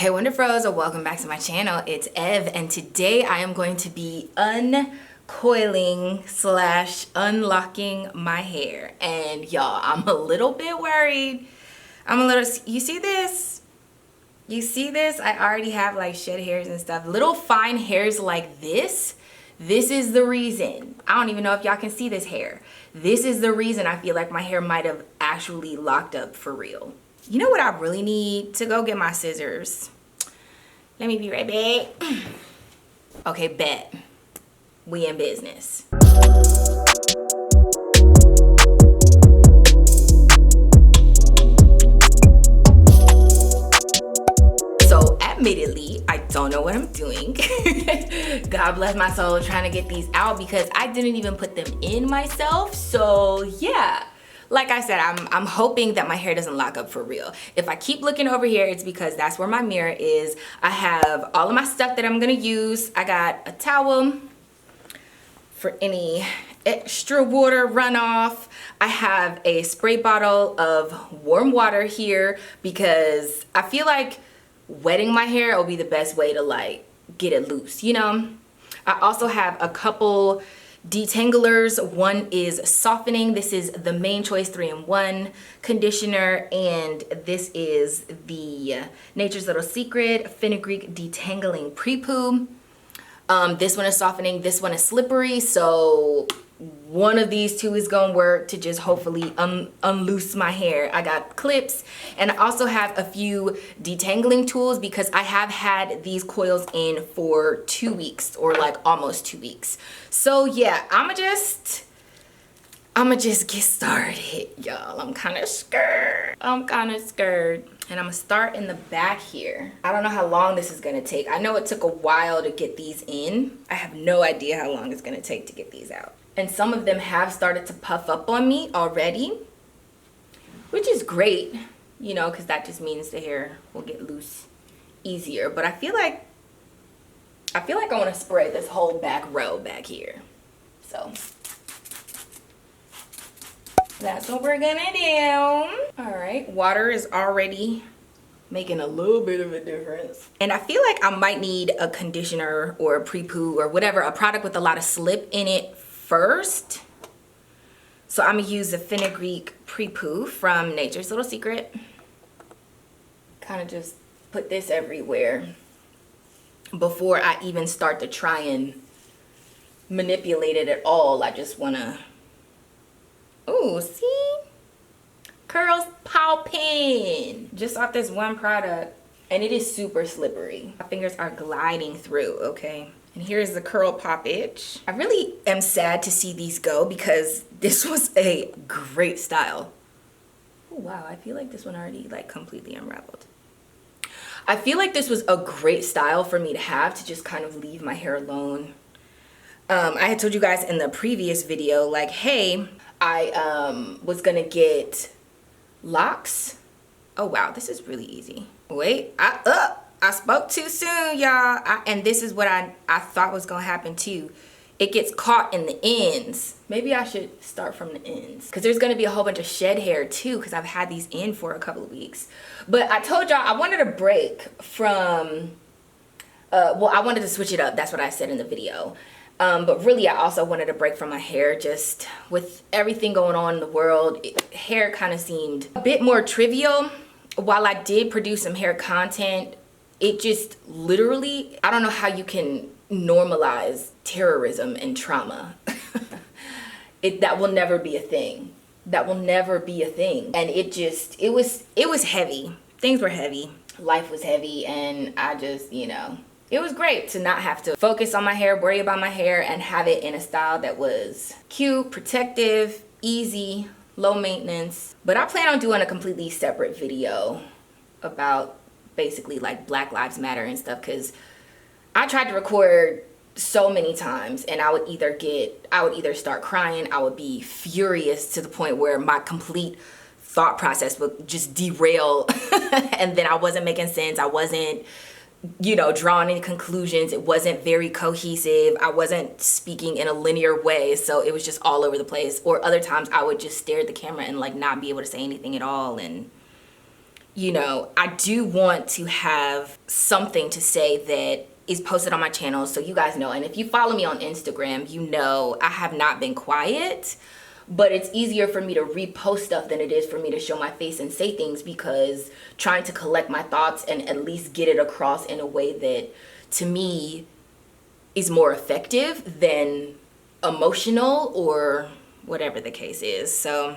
Hey Wonderfros, welcome back to my channel. It's Ev, and today I am going to be uncoiling / unlocking my hair. And y'all, I'm a little bit worried. You see this? You see this? I already have like shed hairs and stuff. Little fine hairs like this. This is the reason. I don't even know if y'all can see this hair. This is the reason I feel like my hair might have actually locked up for real. You know what I really need? To go get my scissors. Let me be right back. Okay, bet. We in business. So admittedly, I don't know what I'm doing. God bless my soul trying to get these out because I didn't even put them in myself. So yeah. Like I said, I'm hoping that my hair doesn't lock up for real. If I keep looking over here, it's because that's where my mirror is. I have all of my stuff that I'm gonna use. I got a towel for any extra water runoff. I have a spray bottle of warm water here because I feel like wetting my hair will be the best way to like get it loose, you know? I also have a couple detanglers. One is softening. This is the Main Choice 3-in-1 conditioner, and this is the Nature's Little Secret Fenugreek Detangling Pre-Poo. This one is softening, this one is slippery, so one of these two is gonna work to just hopefully unloose my hair. I got clips, and I also have a few detangling tools because I have had these coils in for 2 weeks, or like almost 2 weeks. So yeah, I'ma just get started, y'all. I'm kind of scared. And I'm gonna start in the back here. I don't know how long this is gonna take. I know it took a while to get these in. I have no idea how long it's gonna take to get these out. And some of them have started to puff up on me already, which is great, you know, because that just means the hair will get loose easier. But I feel like I want to spray this whole back row back here. So that's what we're gonna do. All right, water is already making a little bit of a difference. And I feel like I might need a conditioner or a pre-poo or whatever, a product with a lot of slip in it first. So I'm gonna use the Fenugreek Pre-Poo from Nature's Little Secret. Kind of just put this everywhere before I even start to try and manipulate it at all. I just wanna, ooh, see? Curls popping just off this one product, and it is super slippery. My fingers are gliding through, okay? And here's the curl poppage. I really am sad to see these go because this was a great style. Oh wow, I feel like this one already like completely unraveled. I feel like this was a great style for me to have, to just kind of leave my hair alone. I had told you guys in the previous video, like, hey, I was gonna get locks. Oh wow, this is really easy. Wait, I spoke too soon, y'all. And this is what I thought was gonna happen too. It gets caught in the ends. Maybe I should start from the ends because there's gonna be a whole bunch of shed hair too because I've had these in for a couple of weeks. But I told y'all I wanted a break from, well, I wanted to switch it up. That's what I said in the video. But really, I also wanted a break from my hair. Just with everything going on in the world, hair kind of seemed a bit more trivial. While I did produce some hair content, it just literally, I don't know how you can normalize terrorism and trauma. That will never be a thing. That will never be a thing. And it was heavy. Things were heavy. Life was heavy, and I just, you know, it was great to not have to focus on my hair, worry about my hair, and have it in a style that was cute, protective, easy, low maintenance. But I plan on doing a completely separate video about basically like Black Lives Matter and stuff, because I tried to record so many times and I would either start crying, I would be furious to the point where my complete thought process would just derail and then I wasn't making sense. I wasn't, you know, drawing any conclusions. It wasn't very cohesive. I wasn't speaking in a linear way, so it was just all over the place. Or other times I would just stare at the camera and like not be able to say anything at all, and you know, I do want to have something to say that is posted on my channel so you guys know. And if you follow me on Instagram, you know I have not been quiet, but it's easier for me to repost stuff than it is for me to show my face and say things, because trying to collect my thoughts and at least get it across in a way that to me is more effective than emotional or whatever the case is. So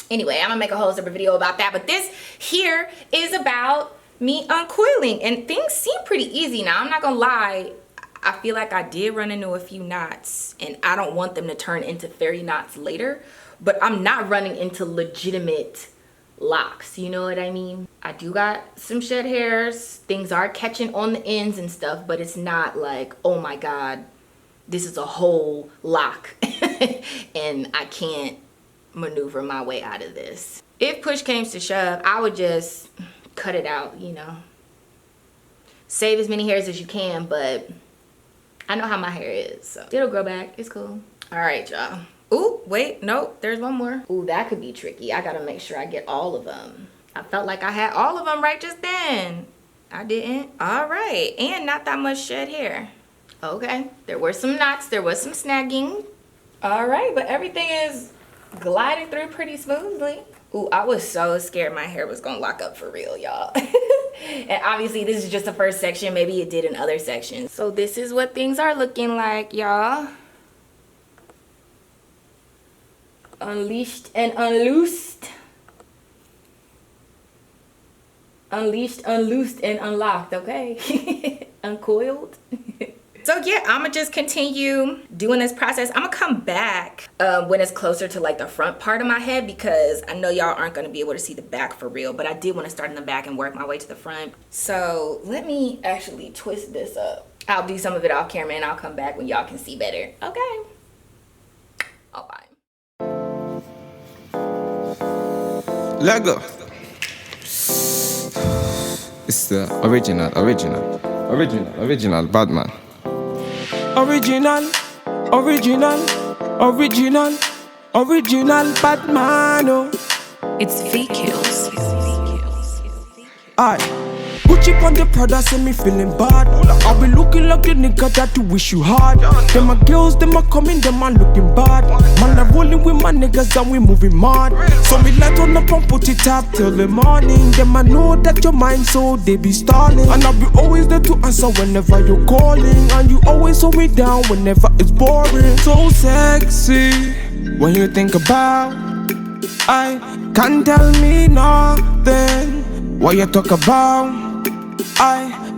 anyway, I'm gonna make a whole separate video about that, but this here is about me uncoiling, and things seem pretty easy now. I'm not gonna lie, I feel like I did run into a few knots, and I don't want them to turn into fairy knots later, but I'm not running into legitimate locks, you know what I mean? I do got some shed hairs, things are catching on the ends and stuff, but it's not like, oh my god, this is a whole lock and I can't maneuver my way out of this. If push came to shove, I would just cut it out, you know. Save as many hairs as you can, but I know how my hair is, so it'll grow back. It's cool. All right, y'all. Ooh, wait, nope, there's one more. Ooh, that could be tricky. I gotta make sure I get all of them. I felt like I had all of them right just then. I didn't. All right, and not that much shed hair. Okay, there were some knots, there was some snagging. All right, but everything is gliding through pretty smoothly. Ooh, I was so scared my hair was gonna lock up for real, y'all. And obviously this is just the first section, maybe it did in other sections. So this is what things are looking like, y'all. Unleashed and unloosed. Unleashed, unloosed, and unlocked, okay? Uncoiled. So yeah, I'm gonna just continue doing this process. I'm gonna come back when it's closer to like the front part of my head, because I know y'all aren't gonna be able to see the back for real, but I did want to start in the back and work my way to the front. So let me actually twist this up. I'll do some of it off camera and I'll come back when y'all can see better. Okay. Oh, bye. Lego. It's the original Batman. Original Batman. Oh. It's FAQs. Aye. Gucci on the Prada, say me feeling bad. I be looking like the nigga that you wish you had. Them my girls, them a coming, them a looking bad. Man, I'm rolling with my niggas and we moving mad. So me light on up and put it up till the morning. Them I know that your mind, so they be stalling. And I be always there to answer whenever you're calling. And you always hold me down whenever it's boring. So sexy when you think about, I can't tell me nothing. What you talk about?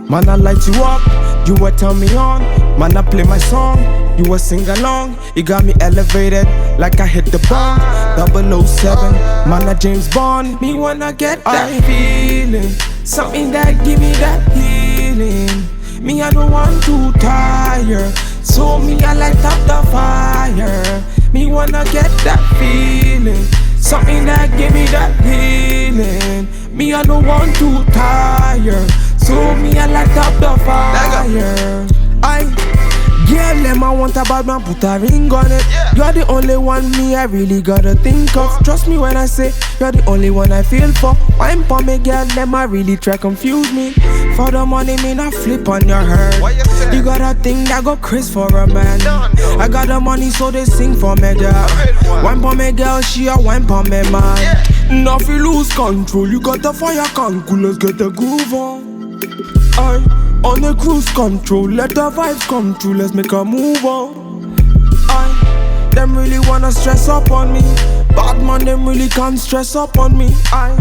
Man, I light you up, you will turn me on. Man, I play my song, you will sing along. You got me elevated like I hit the bomb. 007, man, I James Bond. Me wanna get that feeling, something that give me that healing. Me, I don't want to tire, so me, I light up the fire. Me wanna get that feeling, something that give me that healing. Me, I don't want to tire, so me, I light up the fire. Girl, them I want a bad man, put a ring on it. You're the only one me I really gotta think of. Trust me when I say you're the only one I feel for. Wine for me, girl, them I really try confuse me. For the money, me not flip on your head. You got a thing that go crazy for a man. I got the money, so they sing for me, girl. Wine for me, girl, she a wine for me, man. Now if you lose control, you got the fire can cool, let's get the groove on. On a cruise control, let the vibes come true, let's make a move on. Them really wanna stress up on me. Bad man, them really can't stress up on me. I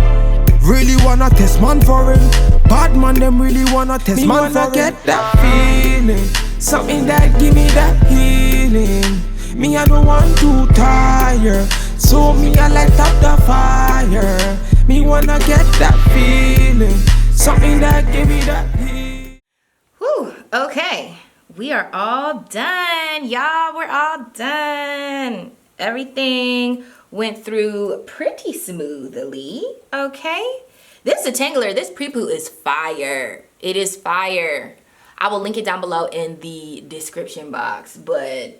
really wanna test man for it. Bad man, them really wanna test man for it. Get that feeling, something that give me that healing. Me, I don't want to tire, so me, I light up the fire. Me wanna get that feeling, something that give me that healing. Whew, okay, we are all done, y'all. We're all done. Everything went through pretty smoothly, okay? This detangler, this pre-poo is fire. It is fire. I will link it down below in the description box, but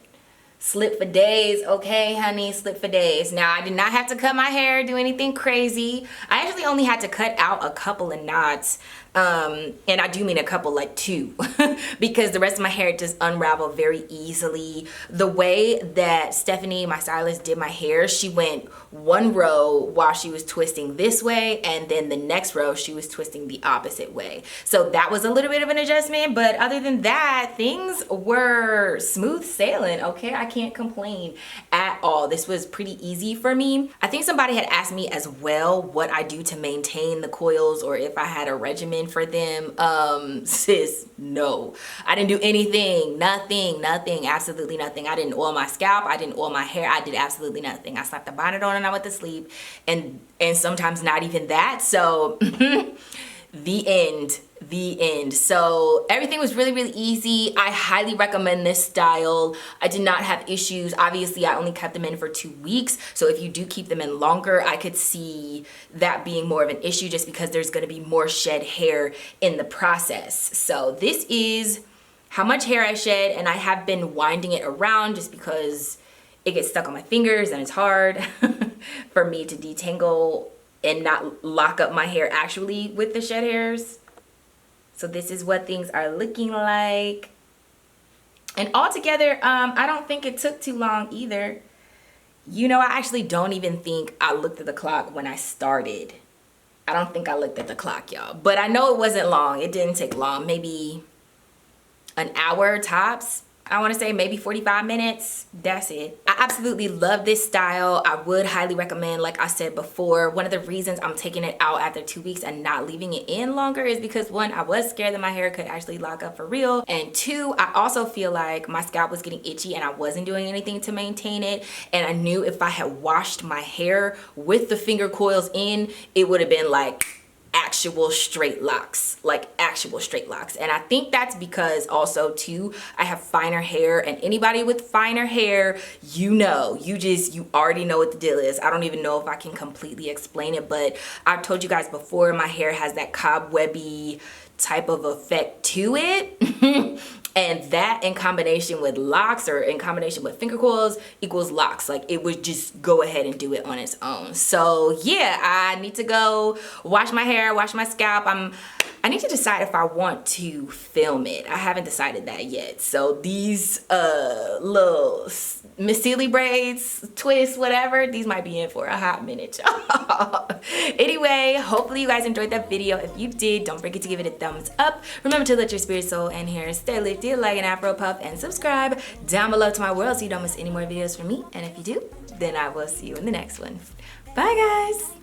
Slip for days, okay, honey, slip for days. Now, I did not have to cut my hair, do anything crazy. I actually only had to cut out a couple of knots. And I do mean a couple, like 2, because the rest of my hair just unraveled very easily. The way that Stephanie, my stylist, did my hair, she went 1 row while she was twisting this way, and then the next row she was twisting the opposite way. So that was a little bit of an adjustment, but other than that, things were smooth sailing, okay? I can't complain at all. This was pretty easy for me. I think somebody had asked me as well what I do to maintain the coils, or if I had a regimen for them. Sis, no, I didn't do anything. Nothing, absolutely nothing. I didn't oil my scalp, I didn't oil my hair, I did absolutely nothing. I slapped the bonnet on and I went to sleep, and sometimes not even that. So the end. So everything was really, really easy. I highly recommend this style. I did not have issues. Obviously, I only kept them in for 2 weeks. So if you do keep them in longer, I could see that being more of an issue, just because there's going to be more shed hair in the process. So this is how much hair I shed, and I have been winding it around just because it gets stuck on my fingers and it's hard for me to detangle and not lock up my hair actually with the shed hairs. So this is what things are looking like. And altogether, I don't think it took too long either. You know, I actually don't even think I looked at the clock when I started. I don't think I looked at the clock, y'all. But I know it wasn't long. It didn't take long. Maybe an hour tops. I want to say maybe 45 minutes. That's it. I absolutely love this style. I would highly recommend, like I said before. One of the reasons I'm taking it out after 2 weeks and not leaving it in longer is because, 1, I was scared that my hair could actually lock up for real, and 2, I also feel like my scalp was getting itchy and I wasn't doing anything to maintain it, and I knew if I had washed my hair with the finger coils in, it would have been like actual straight locks, like actual straight locks. And I think that's because also too, I have finer hair, and anybody with finer hair, you know, you already know what the deal is. I don't even know if I can completely explain it, but I've told you guys before, my hair has that cobwebby type of effect to it. And that in combination with locks, or in combination with finger coils, equals locks. Like, it would just go ahead and do it on its own. So yeah, I need to go wash my hair, wash my scalp. I need to decide if I want to film it. I haven't decided that yet. So these little Miss Sealy braids, twists, whatever, these might be in for a hot minute, y'all. Anyway, hopefully you guys enjoyed that video. If you did, don't forget to give it a thumbs up. Remember to let your spirit, soul, and hair stay lifted like an Afro puff, and subscribe down below to my world so you don't miss any more videos from me. And if you do, then I will see you in the next one. Bye, guys.